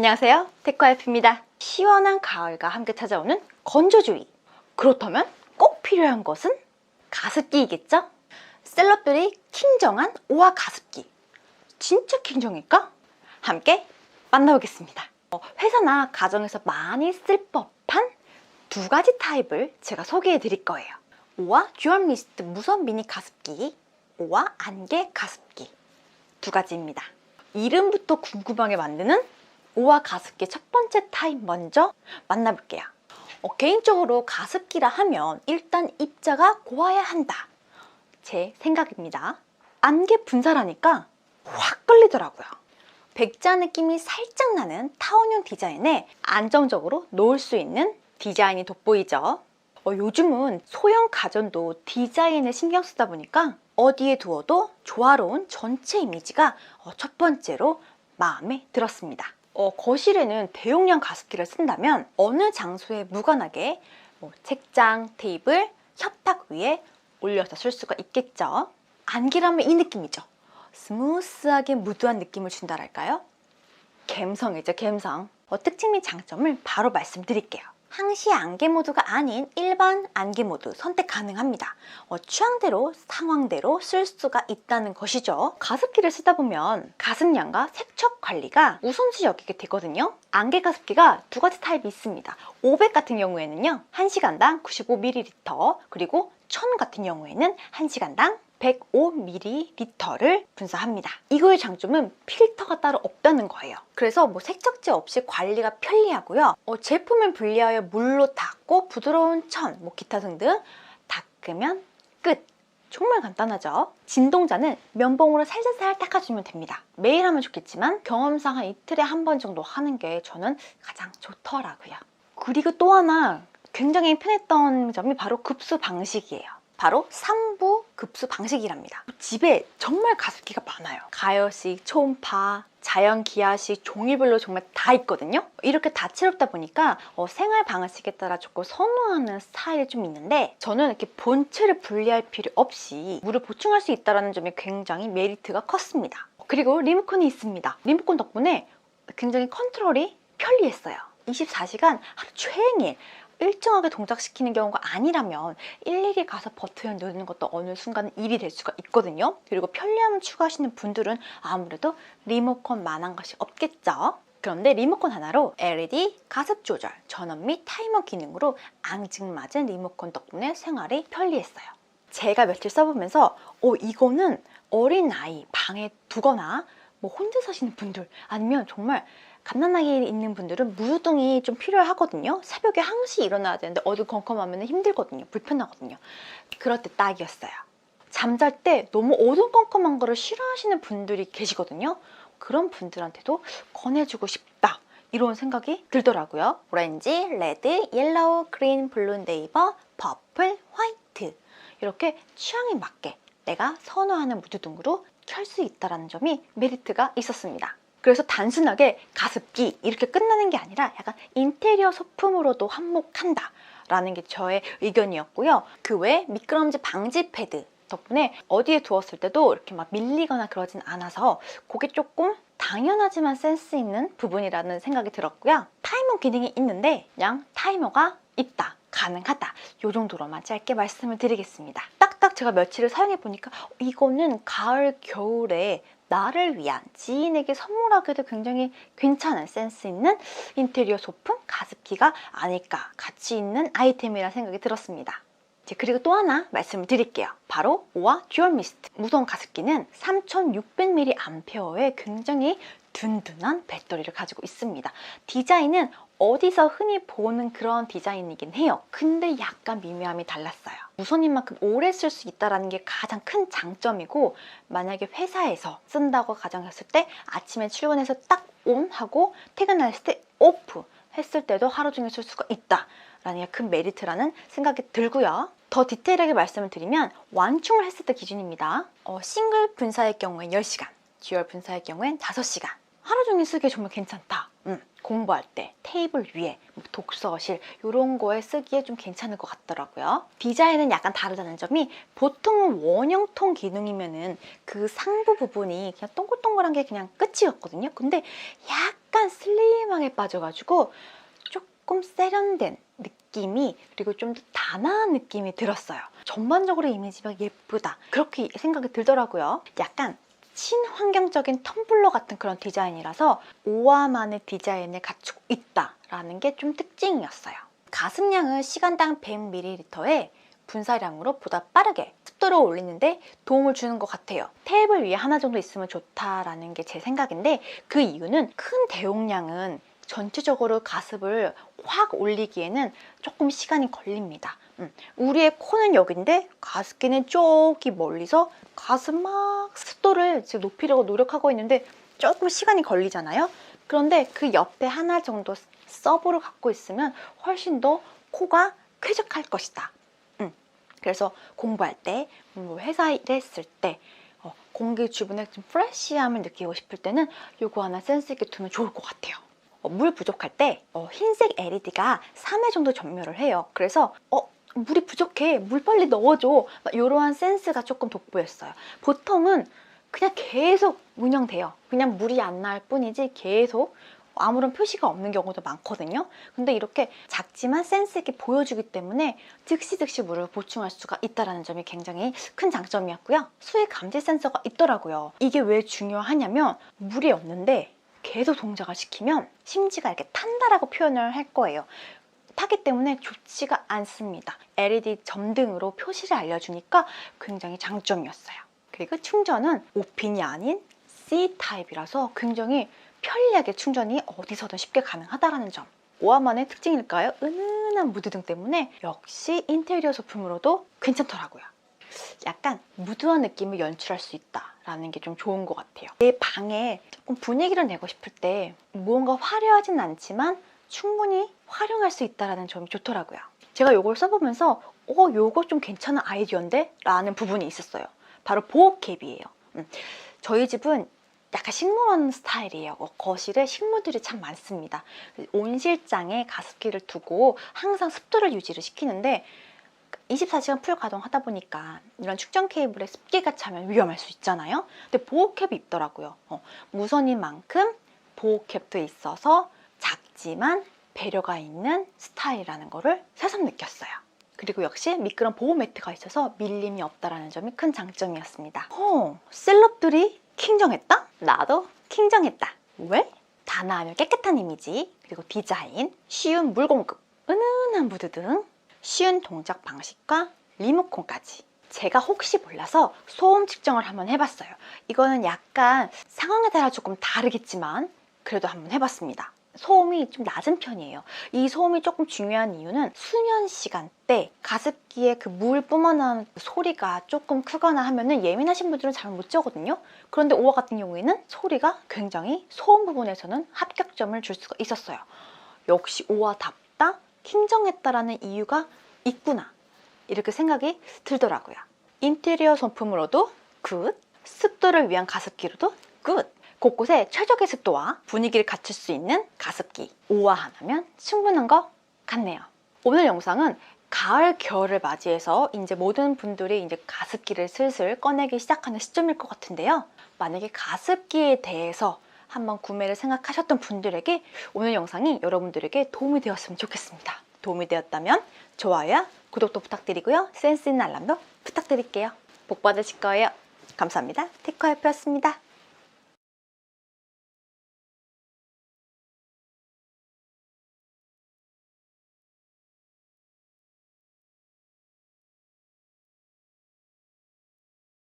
안녕하세요, 데코와이프입니다. 시원한 가을과 함께 찾아오는 건조주의. 그렇다면 꼭 필요한 것은 가습기이겠죠? 셀럽들이 킹정한 오화 가습기. 진짜 킹정일까? 함께 만나보겠습니다. 회사나 가정에서 많이 쓸 법한 두 가지 타입을 제가 소개해 드릴 거예요. 오화 듀얼 미스트 무선 미니 가습기, 오화 안개 가습기 두 가지입니다. 이름부터 궁금하게 만드는 오화 가습기 첫 번째 타입 먼저 만나볼게요. 개인적으로 가습기라 하면 일단 입자가 고와야 한다. 제 생각입니다. 안개 분사라니까 확 끌리더라고요. 백자 느낌이 살짝 나는 타원형 디자인에 안정적으로 놓을 수 있는 디자인이 돋보이죠. 요즘은 소형 가전도 디자인에 신경 쓰다 보니까 어디에 두어도 조화로운 전체 이미지가 첫 번째로 마음에 들었습니다. 거실에는 대용량 가습기를 쓴다면 어느 장소에 무관하게 책장, 테이블, 협탁 위에 올려서 쓸 수가 있겠죠. 안개라면 이 느낌이죠. 스무스하게 무드한 느낌을 준다랄까요? 갬성이죠, 갬성. 특징 및 장점을 바로 말씀드릴게요. 항시 안개 모드가 아닌 일반 안개 모드 선택 가능합니다. 취향대로 상황대로 쓸 수가 있다는 것이죠. 가습기를 쓰다 보면 가습량과 세척 관리가 우선시 여기게 되거든요. 안개 가습기가 두 가지 타입이 있습니다. 500 같은 경우에는요 1시간당 95ml, 그리고 1000 같은 경우에는 1시간당 105ml를 분사합니다. 이거의 장점은 필터가 따로 없다는 거예요. 그래서 세척제 없이 관리가 편리하고요. 제품을 분리하여 물로 닦고 부드러운 천, 기타 등등 닦으면 끝! 정말 간단하죠? 진동자는 면봉으로 살살 닦아주면 됩니다. 매일 하면 좋겠지만 경험상 한 이틀에 한 번 정도 하는 게 저는 가장 좋더라고요. 그리고 또 하나 굉장히 편했던 점이 바로 급수 방식이에요. 바로 3부 급수 방식이랍니다. 집에 정말 가습기가 많아요. 가열식, 초음파, 자연 기하식, 종류별로 정말 다 있거든요. 이렇게 다채롭다 보니까 생활 방식에 따라 조금 선호하는 스타일이 좀 있는데, 저는 이렇게 본체를 분리할 필요 없이 물을 보충할 수 있다는 점이 굉장히 메리트가 컸습니다. 그리고 리모컨이 있습니다. 리모컨 덕분에 굉장히 컨트롤이 편리했어요. 24시간 하루 종일 일정하게 동작시키는 경우가 아니라면 일일이 가서 버튼 누르는 것도 어느 순간 일이 될 수가 있거든요. 그리고 편리함을 추구하시는 분들은 아무래도 리모컨만한 것이 없겠죠. 그런데 리모컨 하나로 LED 가습 조절, 전원 및 타이머 기능으로 앙증맞은 리모컨 덕분에 생활이 편리했어요. 제가 며칠 써보면서 이거는 어린아이 방에 두거나 혼자 사시는 분들, 아니면 정말 갓난아기 있는 분들은 무드등이 좀 필요하거든요. 새벽에 항시 일어나야 되는데 어두컴컴하면 힘들거든요. 불편하거든요. 그럴 때 딱이었어요. 잠잘 때 너무 어두컴컴한 거를 싫어하시는 분들이 계시거든요. 그런 분들한테도 권해주고 싶다, 이런 생각이 들더라고요. 오렌지, 레드, 옐로우, 그린, 블루, 네이버, 퍼플, 화이트, 이렇게 취향에 맞게 내가 선호하는 무드등으로 켤 수 있다는 점이 메리트가 있었습니다. 그래서 단순하게 가습기 이렇게 끝나는 게 아니라 약간 인테리어 소품으로도 한몫한다 라는 게 저의 의견이었고요. 그 외에 미끄럼지 방지 패드 덕분에 어디에 두었을 때도 이렇게 밀리거나 그러진 않아서 그게 조금 당연하지만 센스 있는 부분이라는 생각이 들었고요. 타이머 기능이 있는데 그냥 타이머가 있다, 가능하다, 이 정도로만 짧게 말씀을 드리겠습니다. 딱딱 제가 며칠을 사용해 보니까 이거는 가을, 겨울에 나를 위한, 지인에게 선물하기도 굉장히 괜찮은 센스 있는 인테리어 소품 가습기가 아닐까, 가치 있는 아이템이라는 생각이 들었습니다. 그리고 또 하나 말씀을 드릴게요. 바로 오화 듀얼 미스트 무선 가습기는 3600mAh의 굉장히 든든한 배터리를 가지고 있습니다. 디자인은 어디서 흔히 보는 그런 디자인이긴 해요. 근데 약간 미묘함이 달랐어요. 무선인 만큼 오래 쓸 수 있다는 게 가장 큰 장점이고, 만약에 회사에서 쓴다고 가정했을 때 아침에 출근해서 딱 온 하고 퇴근했을 때 오프 했을 때도 하루 종일 쓸 수가 있다 라는 게 큰 메리트라는 생각이 들고요. 더 디테일하게 말씀을 드리면 완충을 했을 때 기준입니다. 싱글 분사의 경우엔 10시간, 듀얼 분사의 경우엔 5시간. 하루 종일 쓰기에 정말 괜찮다. 공부할 때, 테이블 위에, 독서실 이런 거에 쓰기에 좀 괜찮을 것 같더라고요. 디자인은 약간 다르다는 점이, 보통은 원형통 기능이면은 그 상부 부분이 그냥 동글동글한 게 그냥 끝이었거든요. 근데 약간 약간 슬림하게 빠져가지고 조금 세련된 느낌이, 그리고 좀 더 단아한 느낌이 들었어요. 전반적으로 이미지가 예쁘다, 그렇게 생각이 들더라고요. 약간 친환경적인 텀블러 같은 그런 디자인이라서 오아만의 디자인을 갖추고 있다라는 게 좀 특징이었어요. 가습량은 시간당 100ml에 분사량으로 보다 빠르게 습도를 올리는데 도움을 주는 것 같아요. 테이블 위에 하나 정도 있으면 좋다라는 게 제 생각인데, 그 이유는 큰 대용량은 전체적으로 가습을 확 올리기에는 조금 시간이 걸립니다. 우리의 코는 여기인데 가습기는 저기 멀리서 가습 막 습도를 지금 높이려고 노력하고 있는데 조금 시간이 걸리잖아요. 그런데 그 옆에 하나 정도 서브를 갖고 있으면 훨씬 더 코가 쾌적할 것이다. 그래서 공부할 때, 회사 일했을 때, 공기 주변에 좀 프레쉬함을 느끼고 싶을 때는 이거 하나 센스 있게 두면 좋을 것 같아요. 물 부족할 때 흰색 LED가 3회 정도 전멸을 해요. 그래서 물이 부족해, 물 빨리 넣어줘, 이러한 센스가 조금 돋보였어요. 보통은 그냥 계속 운영돼요. 그냥 물이 안 나올 뿐이지 계속 아무런 표시가 없는 경우도 많거든요. 근데 이렇게 작지만 센스 있게 보여주기 때문에 즉시 물을 보충할 수가 있다는 점이 굉장히 큰 장점이었고요. 수위 감지 센서가 있더라고요. 이게 왜 중요하냐면, 물이 없는데 계속 동작을 시키면 심지가 이렇게 탄다라고 표현을 할 거예요. 타기 때문에 좋지가 않습니다. LED 점등으로 표시를 알려주니까 굉장히 장점이었어요. 그리고 충전은 5핀이 아닌 C타입이라서 굉장히 편리하게 충전이 어디서든 쉽게 가능하다는 점. 오아만의 특징일까요? 은은한 무드등 때문에 역시 인테리어 소품으로도 괜찮더라고요. 약간 무드한 느낌을 연출할 수 있다라는 게 좀 좋은 것 같아요. 내 방에 조금 분위기를 내고 싶을 때 무언가 화려하진 않지만 충분히 활용할 수 있다는 점이 좋더라고요. 제가 이걸 써보면서 요거 좀 괜찮은 아이디어인데? 라는 부분이 있었어요. 바로 보호캡이에요. 저희 집은 약간 식물원 스타일이에요. 거실에 식물들이 참 많습니다. 온실장에 가습기를 두고 항상 습도를 유지를 시키는데 24시간 풀 가동하다 보니까 이런 충전 케이블에 습기가 차면 위험할 수 있잖아요. 근데 보호캡이 있더라고요. 무선인 만큼 보호캡도 있어서 작지만 배려가 있는 스타일이라는 거를 새삼 느꼈어요. 그리고 역시 미끄럼 보호 매트가 있어서 밀림이 없다는 점이 큰 장점이었습니다. 셀럽들이 킹정했다? 나도 킹정했다. 왜? 단아하며 깨끗한 이미지, 그리고 디자인, 쉬운 물 공급, 은은한 무드 등 쉬운 동작 방식과 리모컨까지. 제가 혹시 몰라서 소음 측정을 한번 해봤어요. 이거는 약간 상황에 따라 조금 다르겠지만 그래도 한번 해봤습니다. 소음이 좀 낮은 편이에요. 이 소음이 조금 중요한 이유는 수면 시간대 가습기에 그 물 뿜어나오는 소리가 조금 크거나 하면은 예민하신 분들은 잠을 못 자거든요. 그런데 오아 같은 경우에는 소리가 굉장히 소음 부분에서는 합격점을 줄 수가 있었어요. 역시 오아답다, 킹정했다라는 이유가 있구나, 이렇게 생각이 들더라고요. 인테리어 소품으로도 굿, 습도를 위한 가습기로도 굿. 곳곳에 최적의 습도와 분위기를 갖출 수 있는 가습기, 오아 하나면 충분한 것 같네요. 오늘 영상은 가을, 겨울을 맞이해서 이제 모든 분들이 이제 가습기를 슬슬 꺼내기 시작하는 시점일 것 같은데요. 만약에 가습기에 대해서 한번 구매를 생각하셨던 분들에게 오늘 영상이 여러분들에게 도움이 되었으면 좋겠습니다. 도움이 되었다면 좋아요와 구독도 부탁드리고요. 센스 있는 알람도 부탁드릴게요. 복 받으실 거예요. 감사합니다. 테크와이프였습니다.